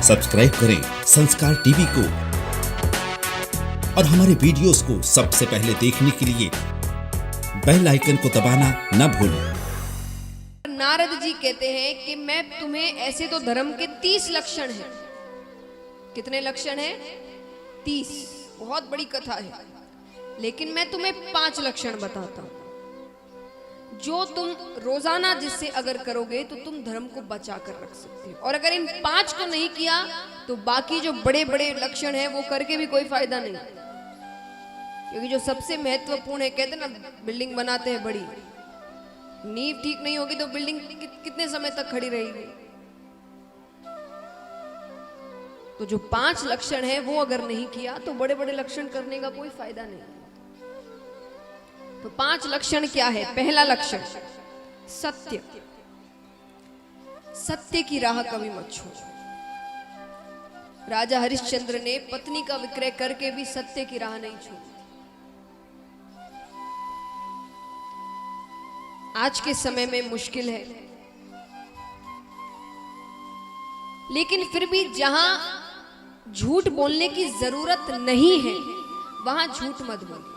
Subscribe करें संस्कार TV को और हमारे वीडियोस को सबसे पहले देखने के लिए बेल आइकन को दबाना न भूलें। नारद जी कहते हैं कि मैं तुम्हें, ऐसे तो धर्म के 30 लक्षण हैं। कितने लक्षण हैं? 30। बहुत बड़ी कथा है, लेकिन मैं तुम्हें 5 लक्षण बताता हूं जो तुम रोजाना जिससे अगर करोगे तो तुम धर्म को बचा कर रख सकते हो। और अगर इन 5 को नहीं किया तो बाकी जो बड़े बड़े लक्षण हैं वो करके भी कोई फायदा नहीं, क्योंकि जो सबसे महत्वपूर्ण है, कहते ना बिल्डिंग बनाते हैं बड़ी, नींव ठीक नहीं होगी तो बिल्डिंग कितने समय तक खड़ी रहेगी। तो जो 5 लक्षण है वो अगर नहीं किया तो बड़े बड़े लक्षण करने का कोई फायदा नहीं। तो 5 लक्षण क्या है? पहला लक्षण सत्य। सत्य की राह कभी मत छोड़ो। राजा हरिश्चंद्र ने पत्नी का विक्रय करके भी सत्य की राह नहीं छोड़ी। आज के समय में मुश्किल है, लेकिन फिर भी जहां झूठ बोलने की जरूरत नहीं है वहां झूठ मत बोलिए।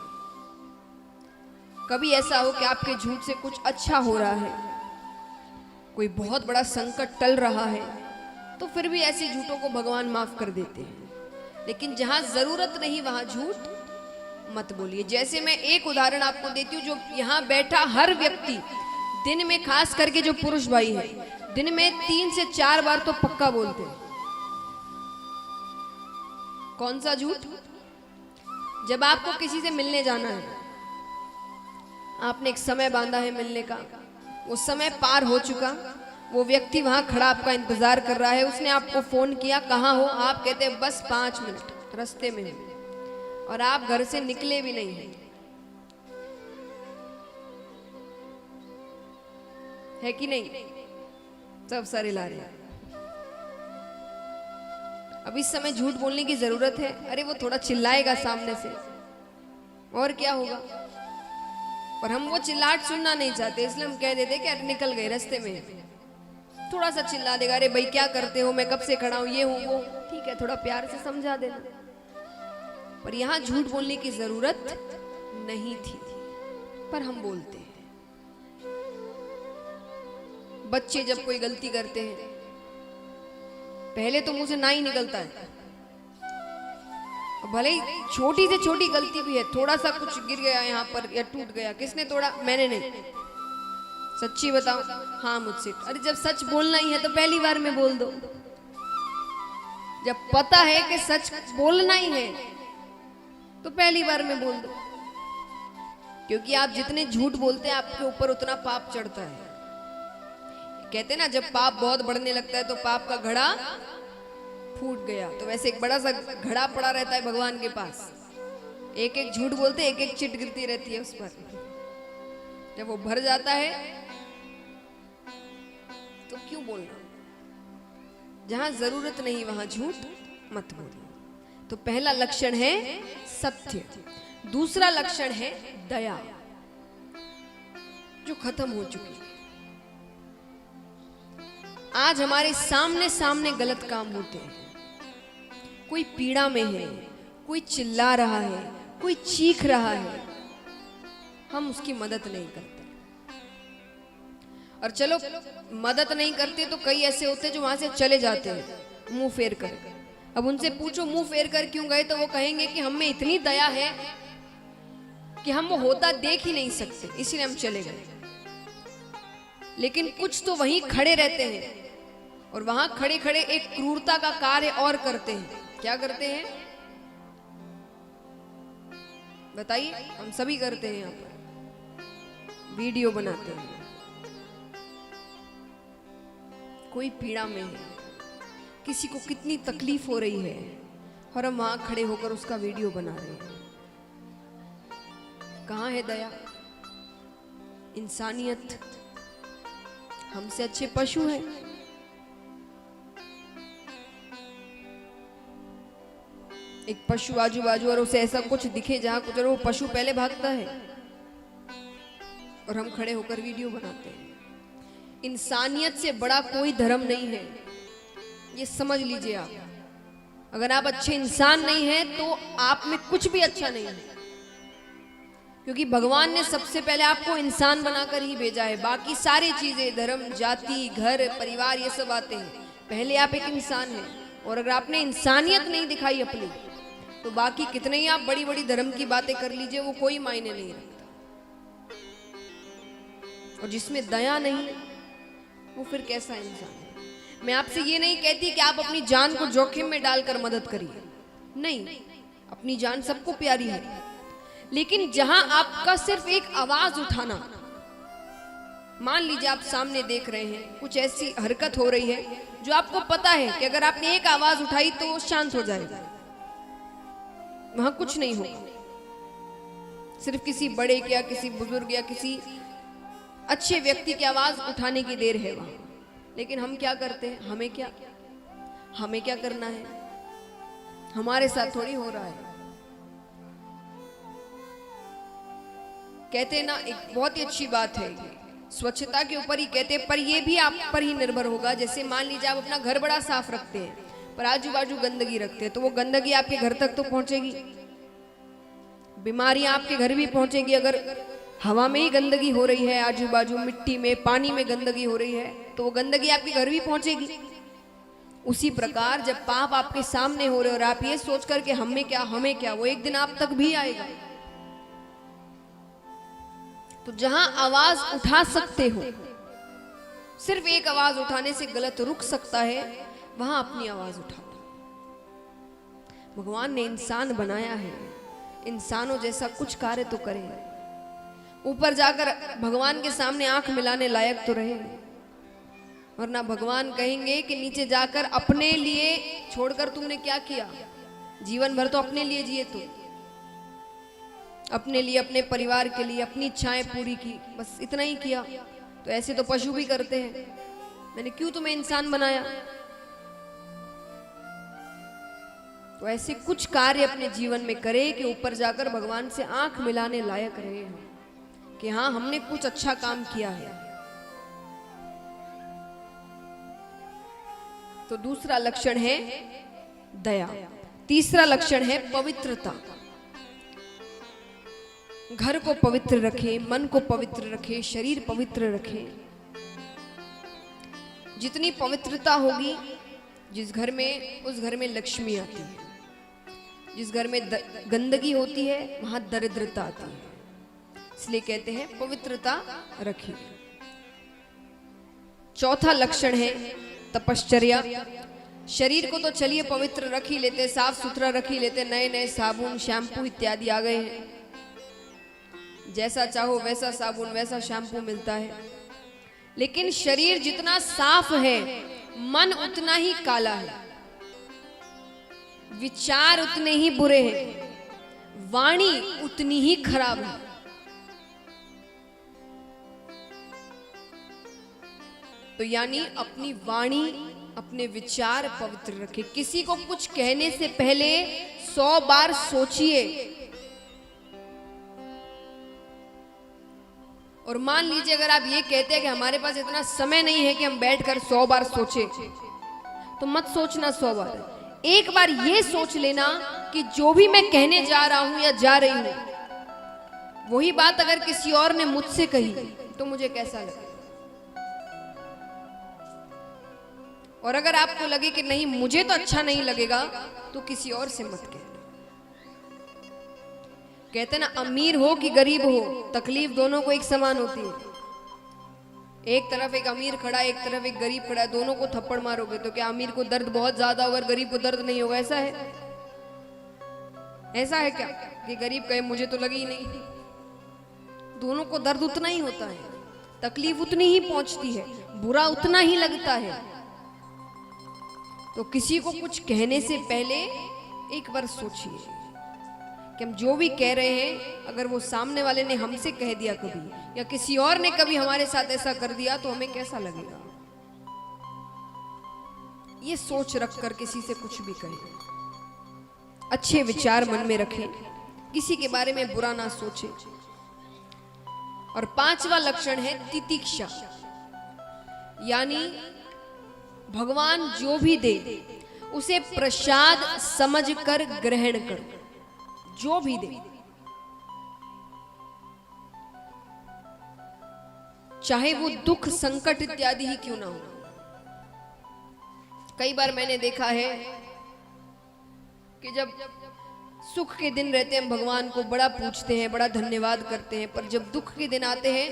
कभी ऐसा हो कि आपके झूठ से कुछ अच्छा हो रहा है, कोई बहुत बड़ा संकट टल रहा है, तो फिर भी ऐसे झूठों को भगवान माफ कर देते हैं। लेकिन जहां जरूरत नहीं वहां झूठ मत बोलिए। जैसे मैं एक उदाहरण आपको देती हूँ, जो यहाँ बैठा हर व्यक्ति दिन में, खास करके जो पुरुष भाई है, दिन में 3 से 4 बार तो पक्का बोलते हैं। कौन सा झूठ? जब आपको किसी से मिलने जाना है, आपने एक समय बांधा है मिलने का, वो समय पार हो चुका, वो व्यक्ति वहां खड़ा आपका इंतजार कर रहा है, उसने आपको फोन किया, कहाँ हो? आप कहते हैं बस 5 मिनट रास्ते में हूं, और आप घर से निकले भी नहीं हैं। है कि नहीं? सब सारे ला रहे हैं। अब इस समय झूठ बोलने की जरूरत है? अरे वो थोड़ा चिल्लाएगा सामने से, और क्या होगा? और हम वो चिल्लाहट सुनना नहीं चाहते, इसलिए हम कह देते कि अरे निकल गए रास्ते में। थोड़ा सा चिल्ला देगा, अरे भाई क्या करते हो, मैं कब से खड़ा हूं, ये हूं वो, ठीक है, थोड़ा प्यार से समझा देना। पर यहां झूठ बोलने की जरूरत नहीं थी, पर हम बोलते हैं। बच्चे जब कोई गलती करते हैं, पहले तो मुंह से ना ही निकलता है, भले ही छोटी से छोटी गलती भी है, थोड़ा सा कुछ गिर गया यहाँ पर या टूट गया, किसने तोड़ा? मैंने नहीं। सच्ची बताओ? हाँ मुझसे। अरे जब सच बोलना ही है तो पहली बार में बोल दो। जब पता है कि सच बोलना ही है तो पहली बार में बोल दो, क्योंकि आप जितने झूठ बोलते हैं आपके ऊपर उतना पाप चढ़ता है। कहते ना जब पाप बहुत बढ़ने लगता है तो पाप का घड़ा फूट गया, तो वैसे एक बड़ा सा घड़ा पड़ा रहता है भगवान के पास, एक एक झूठ बोलते एक एक चिट गिरती रहती है उस पर। जब वो भर जाता है तो क्यों बोलना? जहां जरूरत नहीं वहां झूठ मत बोलिए। तो पहला लक्षण है सत्य। दूसरा लक्षण है दया, जो खत्म हो चुकी है। आज हमारे सामने सामने गलत काम होते हैं, कोई पीड़ा में है, कोई चिल्ला रहा है, कोई चीख रहा है, हम उसकी मदद नहीं करते। और चलो मदद नहीं करते तो कई ऐसे होते जो वहां से चले जाते हैं मुंह फेर कर। अब उनसे पूछो मुंह फेर कर क्यों गए, तो वो कहेंगे कि हम में इतनी दया है कि हम वो होता देख ही नहीं सकते, इसीलिए हम चले गए। लेकिन कुछ तो वहीं खड़े रहते हैं और वहां खड़े खड़े एक क्रूरता का कार्य और करते हैं। क्या करते हैं बताइए? हम सभी करते हैं, यहाँ पर वीडियो बनाते हैं। कोई पीड़ा में है, किसी को कितनी तकलीफ हो रही है, और हम वहां खड़े होकर उसका वीडियो बना रहे हैं। कहां है दया, इंसानियत? हमसे अच्छे पशु हैं। एक पशु आजू बाजू और उसे ऐसा कुछ दिखे जहां कुछ, वो पशु पहले भागता है और हम खड़े होकर वीडियो बनाते हैं। इंसानियत से बड़ा कोई धर्म नहीं है। ये समझ लीजिए आप। अगर आप अच्छे इंसान नहीं हैं तो आप में कुछ भी अच्छा नहीं है, क्योंकि भगवान ने सबसे पहले आपको इंसान बनाकर ही भेजा है। बाकी सारी चीजें, धर्म, जाति, घर, परिवार, ये सब आते हैं। पहले आप एक इंसान हैं, और अगर आपने इंसानियत नहीं दिखाई अपनी, तो बाकी कितने ही आप बड़ी बड़ी धर्म की बातें कर लीजिए, वो कोई मायने नहीं रखता। और जिसमें दया नहीं, वो फिर कैसा इंसान है? मैं आपसे ये नहीं कहती कि आप अपनी जान को जोखिम में डालकर मदद करिए, नहीं, अपनी जान सबको प्यारी है, लेकिन जहां आपका सिर्फ एक आवाज उठाना, मान लीजिए आप सामने देख रहे हैं कुछ ऐसी हरकत हो रही है जो आपको पता है कि अगर आपने एक आवाज उठाई तो वो शांत हो जाएगा, वहां कुछ नहीं होगा। सिर्फ किसी बड़े या किसी बुजुर्ग या किसी अच्छे व्यक्ति की आवाज उठाने की देर है वहां। लेकिन हम क्या करते हैं? हमें क्या करना है? हमारे साथ थोड़ी हो रहा है। कहते ना, एक बहुत ही अच्छी बात है, स्वच्छता के ऊपर ही कहते, पर ये भी आप पर ही निर्भर होगा। जैसे मान लीजिए आप अपना घर बड़ा साफ रखते हैं, पर आजू बाजू गंदगी रखते हैं, तो वो गंदगी आपके घर तक तो पहुंचेगी। बीमारियां आपके घर भी पहुंचेगी। अगर हवा में ही गंदगी हो रही है, आजू बाजू मिट्टी में, पानी में गंदगी हो रही है, तो वो गंदगी आपके घर भी पहुंचेगी। उसी प्रकार जब पाप आपके सामने हो रहे और आप ये सोच कर के हमें क्या, वो एक दिन आप तक भी आएगा। तो जहां आवाज उठा सकते हो, सिर्फ एक आवाज उठाने से गलत रुक सकता है, वहां अपनी आवाज उठा दो। भगवान ने इंसान बनाया है, इंसानों जैसा कुछ कार्य तो करे, ऊपर जाकर भगवान के सामने आंख मिलाने लायक तो रहे, वरना भगवान कहेंगे कि नीचे जाकर अपने लिए छोड़कर तुमने क्या किया? जीवन भर तो अपने लिए जिए, तो अपने लिए, अपने परिवार के लिए अपनी इच्छाएं पूरी की, बस इतना ही किया। तो ऐसे तो पशु भी करते हैं। मैंने क्यों तुम्हें इंसान बनाया? तो ऐसे कुछ कार्य अपने जीवन में करे कि ऊपर जाकर भगवान से आंख मिलाने लायक रहे कि हाँ, हमने कुछ अच्छा काम किया है। तो दूसरा लक्षण है दया। तीसरा लक्षण है पवित्रता। घर को पवित्र रखे, मन को पवित्र रखे, शरीर पवित्र रखे। जितनी पवित्रता होगी जिस घर में, उस घर में लक्ष्मी आती है। जिस घर में गंदगी होती है वहां दरिद्रता आती है। इसलिए कहते हैं पवित्रता रखिए। चौथा लक्षण है तपश्चर्या। शरीर को तो चलिए पवित्र रख ही लेते, साफ सुथरा रख ही लेते, नए नए साबुन, शैम्पू इत्यादि आ गए हैं, जैसा चाहो वैसा साबुन, वैसा शैम्पू मिलता है। लेकिन शरीर जितना साफ है, मन उतना ही काला है, विचार उतने ही बुरे हैं, वाणी उतनी ही खराब है। तो यानी अपनी वाणी, अपने विचार पवित्र रखे। किसी को कुछ कहने से पहले 100 बार सोचिए। और मान लीजिए अगर आप ये कहते हैं कि हमारे पास इतना समय नहीं है कि हम बैठकर 100 बार सोचे, तो मत सोचना 100 बार। एक बार ये सोच लेना कि जो भी मैं कहने जा रहा हूं या जा रही हूं, वही बात अगर किसी और ने मुझसे कही तो मुझे कैसा लगे। और अगर आपको लगे कि नहीं, मुझे तो अच्छा नहीं लगेगा, तो किसी और से मत कहना। कहते ना, अमीर हो कि गरीब हो, तकलीफ दोनों को एक समान होती है। एक तरफ एक अमीर खड़ा है, एक तरफ एक गरीब खड़ा है, दोनों को थप्पड़ मारोगे तो क्या अमीर को दर्द बहुत ज्यादा होगा और गरीब को दर्द नहीं होगा? ऐसा है? ऐसा है क्या कि गरीब कहे मुझे तो लगी ही नहीं? दोनों को दर्द उतना ही होता है, तकलीफ उतनी ही पहुंचती है, बुरा उतना ही लगता है। तो किसी को कुछ कहने से पहले एक बार सोचिए कि हम जो भी कह रहे हैं, अगर वो सामने वाले ने हमसे कह दिया कभी, या किसी और ने कभी हमारे साथ ऐसा कर दिया, तो हमें कैसा लगेगा? ये सोच रख कर किसी से कुछ भी कहें। अच्छे विचार मन में रखें, किसी के बारे में बुरा ना सोचें। और 5वां लक्षण है तितिक्षा, यानी भगवान जो भी दे उसे प्रसाद समझकर ग्रहण करो। जो भी दे, चाहे वो दुख संकट इत्यादि ही क्यों ना हो। कई बार मैंने देखा है कि जब सुख के दिन रहते हैं भगवान को बड़ा पूछते हैं, बड़ा धन्यवाद करते हैं, पर जब दुख के दिन आते हैं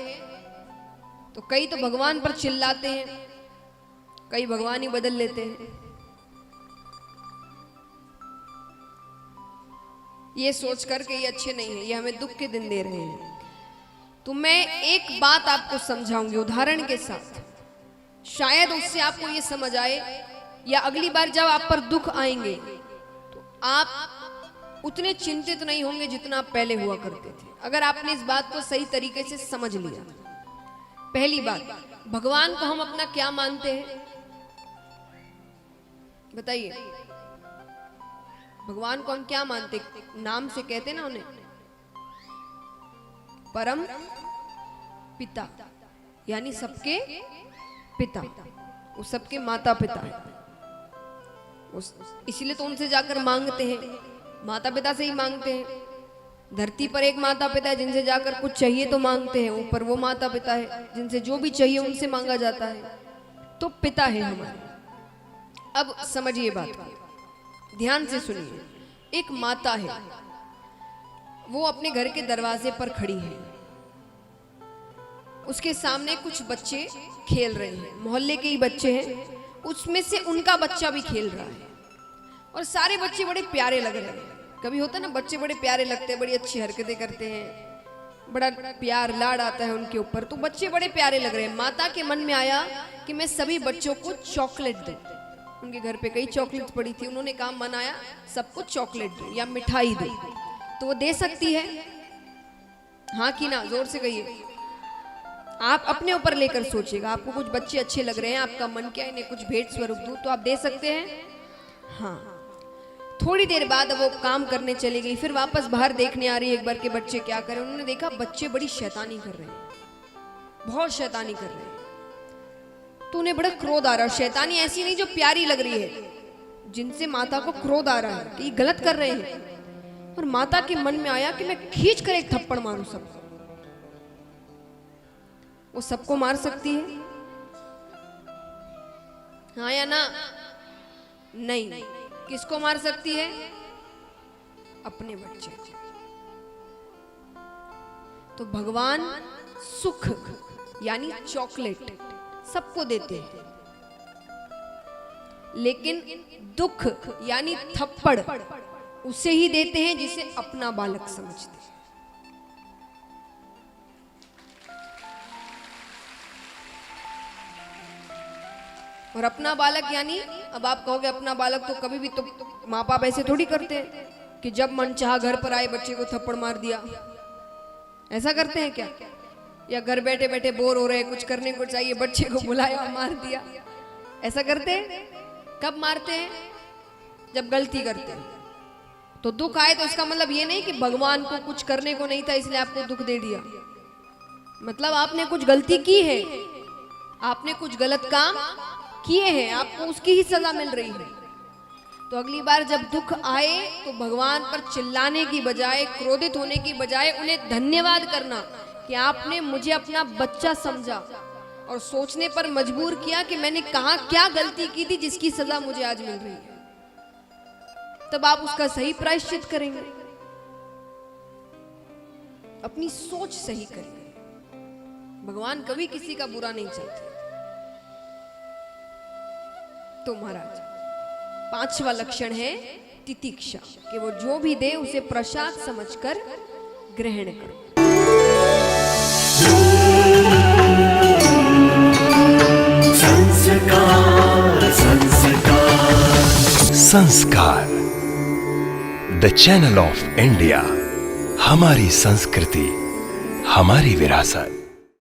तो कई तो भगवान पर चिल्लाते हैं, कई भगवान ही बदल लेते हैं। ये सोच कर के ये अच्छे नहीं है, ये हमें दुख के दिन दे रहे हैं। तो मैं एक बात आपको समझाऊंगी उदाहरण के साथ, शायद उससे आपको ये समझ आए, या अगली बार जब आप पर दुख आएंगे तो आप उतने चिंतित नहीं होंगे जितना आप पहले हुआ करते थे, अगर आपने इस बात को सही तरीके से समझ लिया। पहली बात, भगवान को हम अपना क्या मानते हैं बताइए? भगवान को हम क्या मानते? नाम से कहते ना उन्हें परम पिता, यानी सबके पिता, वो सबके माता पिता है। इसीलिए तो उनसे जाकर मांगते हैं, माता पिता से ही मांगते हैं। धरती पर एक माता पिता है जिनसे जाकर कुछ चाहिए तो मांगते हैं, ऊपर वो माता पिता है जिनसे जो भी चाहिए उनसे मांगा जाता है। तो पिता है हमारे। अब समझिए बात को, ध्यान से सुनिए। एक माता है, वो अपने घर के दरवाजे पर खड़ी है, उसके सामने कुछ बच्चे खेल रहे हैं, मोहल्ले के ही बच्चे हैं, उसमें से उनका बच्चा भी खेल रहा है और सारे बच्चे बड़े प्यारे लग रहे हैं। कभी होता है ना, बच्चे बड़े प्यारे लगते हैं, बड़ी अच्छी हरकतें करते हैं, बड़ा प्यार लाड आता है उनके ऊपर, तो बच्चे बड़े प्यारे लग रहे हैं। माता के मन में आया कि मैं सभी बच्चों को चॉकलेट दूं। उनके घर पे कई चॉकलेट्स पड़ी थी, उन्होंने काम मनाया सबको चॉकलेट दूं या मिठाई दूं। तो वो दे सकती है? हाँ कि ना? जोर से कहिए। आप अपने ऊपर लेकर सोचिएगा, आपको कुछ बच्चे अच्छे लग रहे हैं, आपका मन क्या है इन्हें कुछ भेंट स्वरूप दूं, तो आप दे सकते हैं? हाँ। थोड़ी देर बाद वो काम करने चली गई, फिर वापस बाहर देखने आ रही है एक बार के बच्चे क्या करें। उन्होंने देखा बच्चे बड़ी शैतानी कर रहे हैं, बहुत शैतानी कर रहे हैं। तो उन्हें बड़ा क्रोध आ रहा है। शैतानी ऐसी नहीं जो प्यारी लग रही है, जिनसे माता को क्रोध आ रहा है कि ये गलत कर रहे हैं। और माता के मन में आया कि मैं खींच कर एक थप्पड़ मारूं सबको। वो सबको मार सकती है? हाँ या ना? नहीं। किसको मार सकती है? अपने बच्चे। तो भगवान सुख यानी चॉकलेट सबको देते हैं, लेकिन दुख यानी थप्पड़ उसे ही देते हैं जिसे अपना बालक समझते हैं। और अपना बालक यानी, अब आप कहोगे अपना बालक तो कभी भी तो माँ बाप ऐसे थोड़ी करते हैं कि जब मन चाहा घर पर आए बच्चे को थप्पड़ मार दिया। ऐसा करते हैं क्या? या घर बैठे बैठे बोर हो रहे हैं, कुछ करने को चाहिए, बच्चे को बुलाया और मार दिया? ऐसा करते हैं? कब मारते हैं? जब गलती करते हैं। तो दुख आए तो इसका मतलब ये नहीं कि भगवान को कुछ करने को नहीं था इसलिए आपको दुख दे दिया। मतलब आपने कुछ गलती की है, आपने कुछ गलत काम किए हैं, आपको उसकी ही सजा मिल रही है। तो अगली बार जब दुख आए तो भगवान पर चिल्लाने की बजाय, क्रोधित होने की बजाय उन्हें धन्यवाद करना कि आपने मुझे अपना बच्चा समझा और सोचने पर मजबूर किया कि मैंने कहां क्या गलती की थी जिसकी सजा मुझे आज मिल रही है। तब आप उसका सही प्रायश्चित करेंगे, अपनी सोच सही करेंगे। भगवान कभी किसी का बुरा नहीं चाहते। तो महाराज, पांचवा लक्षण है तितिक्षा, कि वो जो भी दे उसे प्रसाद समझकर ग्रहण करो। संस्कार, द चैनल ऑफ इंडिया। हमारी संस्कृति, हमारी विरासत।